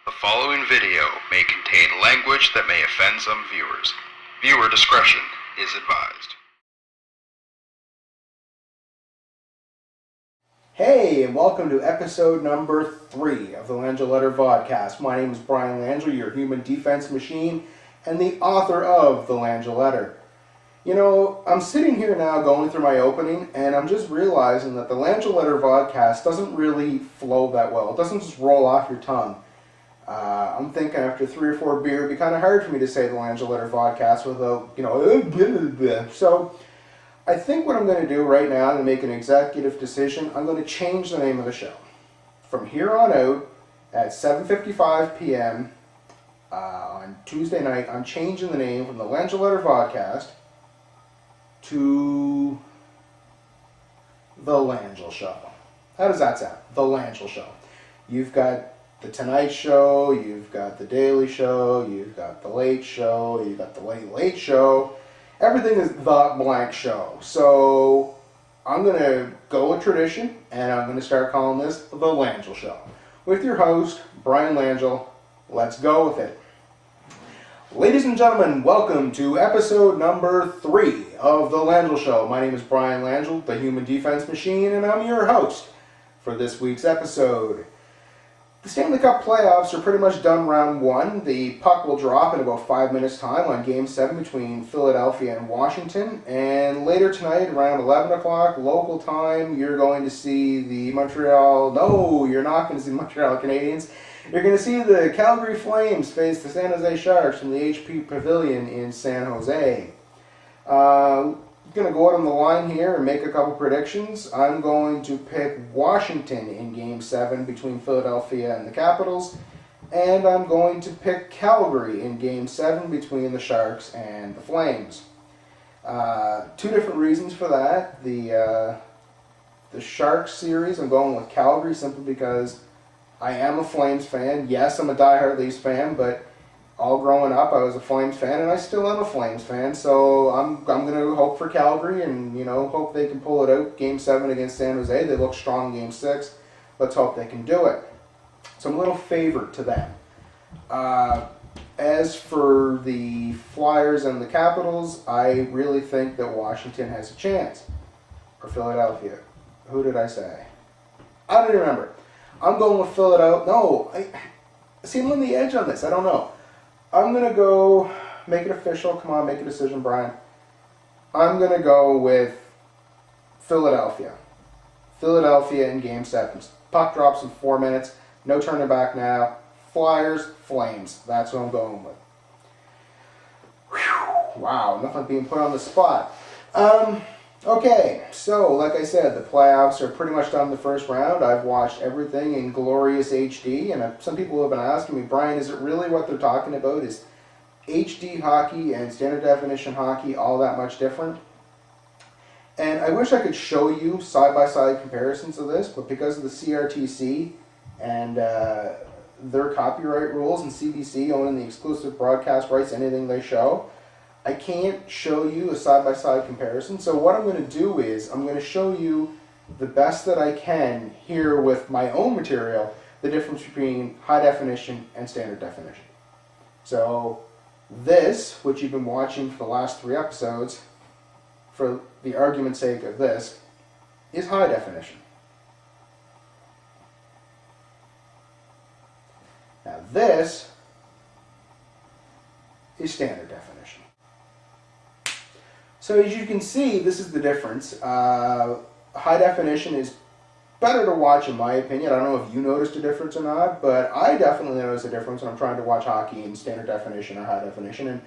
The following video may contain language that may offend some viewers. Viewer discretion is advised. Hey, and welcome to episode number 3 of the Langille Vodcast. My name is Brian Langille, your human defense machine, and the author of the Langille. You know, I'm sitting here now going through my opening, and I'm just realizing that the Langille Vodcast doesn't really flow that well. It doesn't just roll off your tongue. I'm thinking after 3 or 4 beer, it'd be kind of hard for me to say the Langille Vodcast without, So, I think what I'm going to do right now to make an executive decision, I'm going to change the name of the show. From here on out, at 7:55 p.m. On Tuesday night, I'm changing the name from the Langille Vodcast to The Langille Show. How does that sound? The Langille Show. You've got The Tonight Show, you've got The Daily Show, you've got The Late Show, you've got The Late Late Show. Everything is The Blank Show. So I'm going to go with tradition, and I'm going to start calling this The Langille Show. With your host, Brian Langille. Let's go with it. Ladies and gentlemen, welcome to episode number 3 of The Langille Show. My name is Brian Langille, the human defense machine, and I'm your host for this week's episode. The Stanley Cup playoffs are pretty much done round 1. The puck will drop in about 5 minutes' time on Game 7 between Philadelphia and Washington. And later tonight, around 11 o'clock local time, you're going to see the you're not going to see the Montreal Canadiens. You're going to see the Calgary Flames face the San Jose Sharks from the HP Pavilion in San Jose. I'm going to go out on the line here and make a couple predictions. I'm going to pick Washington in Game 7 between Philadelphia and the Capitals. And I'm going to pick Calgary in Game 7 between the Sharks and the Flames. 2 different reasons for that. The Sharks series, I'm going with Calgary simply because I am a Flames fan. Yes, I'm a diehard Leafs fan, but all growing up, I was a Flames fan, and I still am a Flames fan. So I'm going to hope for Calgary, and hope they can pull it out. Game 7 against San Jose, they look strong. Game 6, let's hope they can do it. So I'm a little favored to them. As for the Flyers and the Capitals, I really think that Washington has a chance. Or Philadelphia. Who did I say? I don't remember. I'm going with Philadelphia. No, I'm on the edge on this. I don't know. I'm going to go, make it official. Come on, make a decision, Brian. I'm going to go with Philadelphia. Philadelphia in Game 7. Puck drops in 4 minutes. No turning back now. Flyers, Flames. That's what I'm going with. Whew, wow, nothing being put on the spot. Okay, so like I said, the playoffs are pretty much done the first round. I've watched everything in glorious HD, and some people have been asking me, Brian, is it really what they're talking about? Is HD hockey and standard definition hockey all that much different? And I wish I could show you side-by-side comparisons of this, but because of the CRTC and their copyright rules and CBC owning the exclusive broadcast rights to anything they show, I can't show you a side-by-side comparison. So what I'm going to do is I'm going to show you the best that I can here with my own material, the difference between high definition and standard definition. So this, which you've been watching for the last 3 episodes, for the argument's sake of this, is high definition. Now this is standard definition. So as you can see, this is the difference. High definition is better to watch in my opinion. I don't know if you noticed a difference or not, but I definitely noticed a difference when I'm trying to watch hockey in standard definition or high definition, and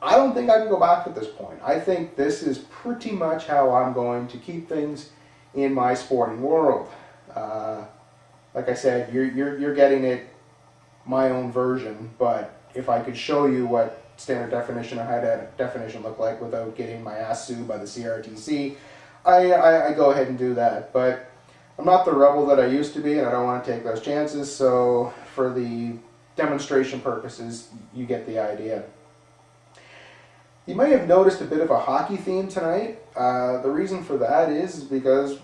I don't think I can go back at this point. I think this is pretty much how I'm going to keep things in my sporting world. Like I said, you're getting it my own version, but if I could show you what standard definition or high definition look like without getting my ass sued by the CRTC, I go ahead and do that. But I'm not the rebel that I used to be, and I don't want to take those chances, so for the demonstration purposes, you get the idea. You might have noticed a bit of a hockey theme tonight. The reason for that is because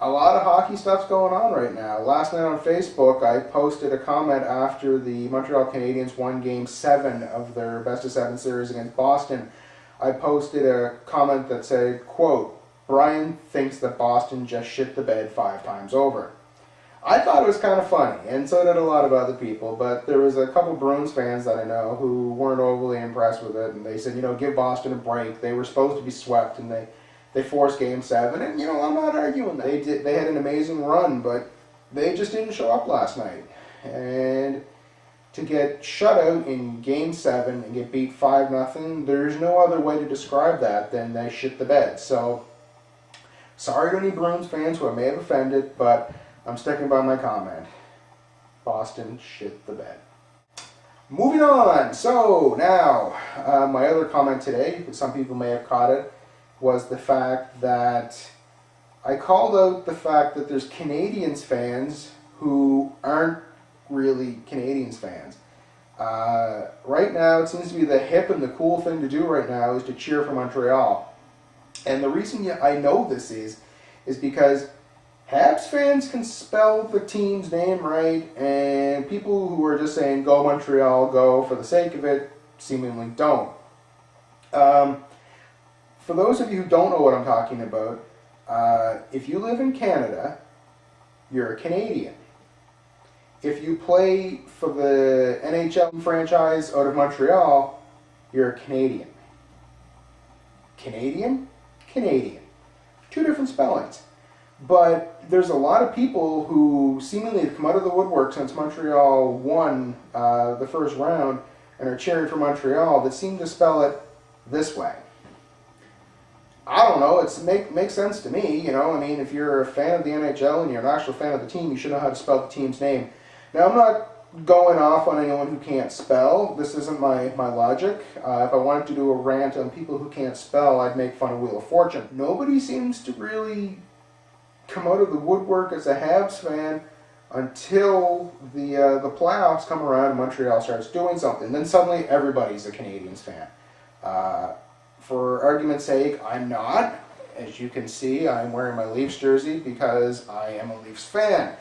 a lot of hockey stuff's going on right now. Last night on Facebook, I posted a comment after the Montreal Canadiens won Game 7 of their best-of-7 series against Boston. I posted a comment that said, quote, "Brian thinks that Boston just shit the bed 5 times over." I thought it was kind of funny, and so did a lot of other people, but there was a couple Bruins fans that I know who weren't overly impressed with it, and they said, give Boston a break. They were supposed to be swept, and they forced Game 7, and, I'm not arguing that. They had an amazing run, but they just didn't show up last night. And to get shut out in Game 7 and get beat 5-0, there's no other way to describe that than they shit the bed. So, sorry to any Bruins fans who I may have offended, but I'm sticking by my comment. Boston shit the bed. Moving on. So, now, my other comment today, some people may have caught it, was the fact that I called out the fact that there's Canadiens fans who aren't really Canadiens fans. Right now, it seems to be the hip and the cool thing to do right now is to cheer for Montreal. And the reason I know this is because Habs fans can spell the team's name right, and people who are just saying, go Montreal, go for the sake of it, seemingly don't. For those of you who don't know what I'm talking about, if you live in Canada, you're a Canadian. If you play for the NHL franchise out of Montreal, you're a Canadian. Canadian? Canadian. 2 different spellings. But there's a lot of people who seemingly have come out of the woodwork since Montreal won the first round and are cheering for Montreal that seem to spell it this way. I don't know, it makes sense to me, if you're a fan of the NHL and you're an actual fan of the team, you should know how to spell the team's name. Now, I'm not going off on anyone who can't spell. This isn't my logic. If I wanted to do a rant on people who can't spell, I'd make fun of Wheel of Fortune. Nobody seems to really come out of the woodwork as a Habs fan until the playoffs come around and Montreal starts doing something. Then suddenly everybody's a Canadiens fan. For argument's sake, I'm not. As you can see, I'm wearing my Leafs jersey because I am a Leafs fan.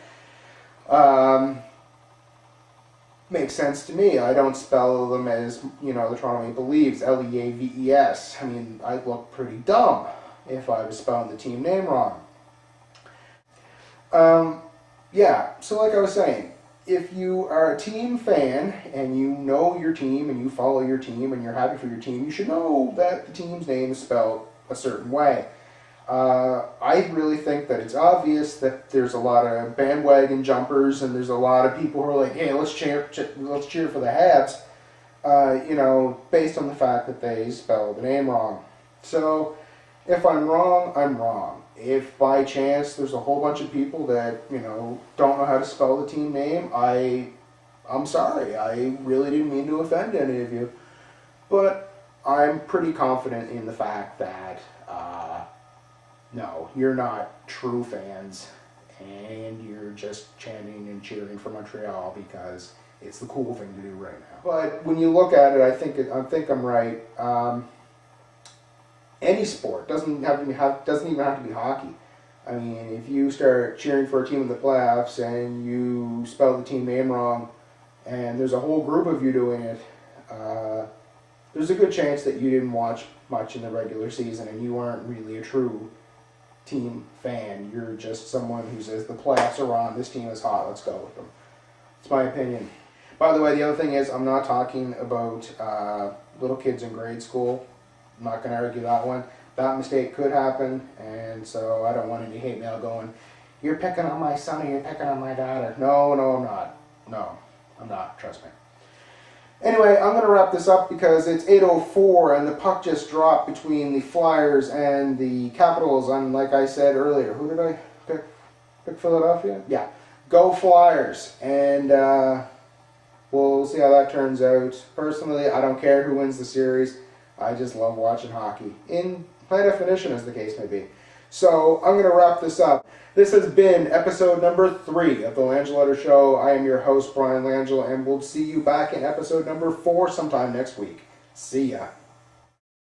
Makes sense to me. I don't spell them as, the Toronto Maple Leafs, Leaves. I mean, I'd look pretty dumb if I was spelling the team name wrong. Yeah, so like I was saying, if you are a team fan and you know your team and you follow your team and you're happy for your team, you should know that the team's name is spelled a certain way. I really think that it's obvious that there's a lot of bandwagon jumpers and there's a lot of people who are like, hey, let's cheer for the Habs, based on the fact that they spelled the name wrong. So, if I'm wrong, I'm wrong. If by chance there's a whole bunch of people that, don't know how to spell the team name, I'm sorry. I really didn't mean to offend any of you. But I'm pretty confident in the fact that, no, you're not true fans, and you're just chanting and cheering for Montreal because it's the cool thing to do right now. But when you look at it, I think I'm right. Any sport doesn't even have to be hockey. I mean, if you start cheering for a team in the playoffs and you spell the team name wrong, and there's a whole group of you doing it, there's a good chance that you didn't watch much in the regular season and you aren't really a true team fan. You're just someone who says the playoffs are on, this team is hot, let's go with them. It's my opinion. By the way, the other thing is I'm not talking about little kids in grade school. I'm not going to argue that one. That mistake could happen, and so I don't want any hate mail going, you're picking on my son or you're picking on my daughter. No, I'm not. No, I'm not. Trust me. Anyway, I'm going to wrap this up because it's 8:04 and the puck just dropped between the Flyers and the Capitals. And like I said earlier, who did I pick? Pick Philadelphia? Yeah. Go Flyers. And we'll see how that turns out. Personally, I don't care who wins the series. I just love watching hockey. In high definition, as the case may be. So, I'm going to wrap this up. This has been episode number 3 of the Langille Show. I am your host, Brian Langille, and we'll see you back in episode number 4 sometime next week. See ya.